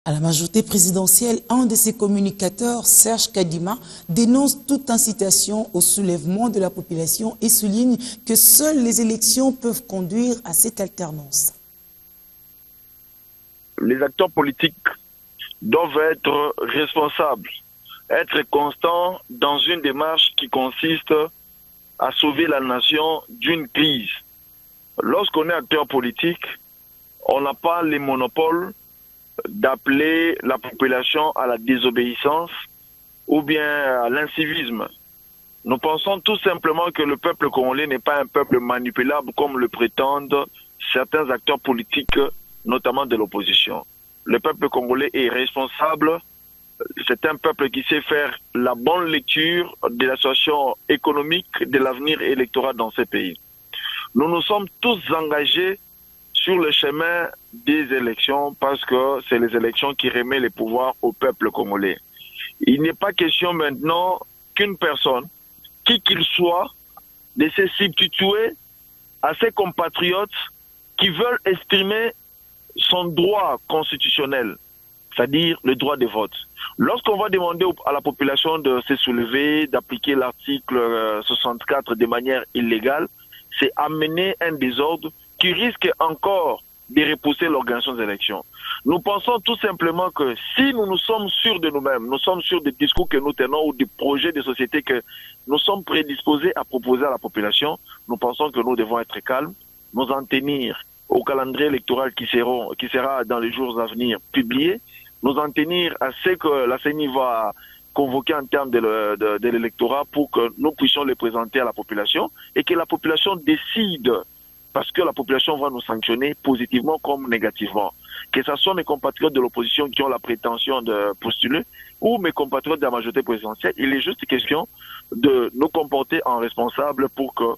À la majorité présidentielle, un de ses communicateurs, Serge Kadima, dénonce toute incitation au soulèvement de la population et souligne que seules les élections peuvent conduire à cette alternance. Les acteurs politiques doivent être responsables, être constants dans une démarche qui consiste à sauver la nation d'une crise. Lorsqu'on est acteur politique, on n'a pas les monopoles d'appeler la population à la désobéissance ou bien à l'incivisme. Nous pensons tout simplement que le peuple congolais n'est pas un peuple manipulable comme le prétendent certains acteurs politiques, notamment de l'opposition. Le peuple congolais est responsable. C'est un peuple qui sait faire la bonne lecture de la situation économique, de l'avenir électoral dans ce pays. Nous nous sommes tous engagés sur le chemin des élections parce que c'est les élections qui remettent les pouvoirs au peuple congolais. Il n'est pas question maintenant qu'une personne, qui qu'il soit, de se substituer à ses compatriotes qui veulent exprimer son droit constitutionnel, c'est-à-dire le droit de vote. Lorsqu'on va demander à la population de se soulever, d'appliquer l'article 64 de manière illégale, c'est amener un désordre qui risque encore de repousser l'organisation des élections. Nous pensons tout simplement que si nous sommes sûrs de nous-mêmes, nous sommes sûrs des discours que nous tenons ou des projets de société que nous sommes prédisposés à proposer à la population, nous pensons que nous devons être calmes, nous en tenir au calendrier électoral qui sera dans les jours à venir publié, nous en tenir à ce que la CENI va convoquer en termes de l'électorat pour que nous puissions les présenter à la population et que la population décide, parce que la population va nous sanctionner positivement comme négativement. Que ce soit mes compatriotes de l'opposition qui ont la prétention de postuler ou mes compatriotes de la majorité présidentielle, il est juste question de nous comporter en responsables pour que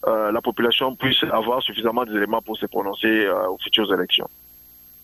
la population puisse avoir suffisamment d'éléments pour se prononcer aux futures élections.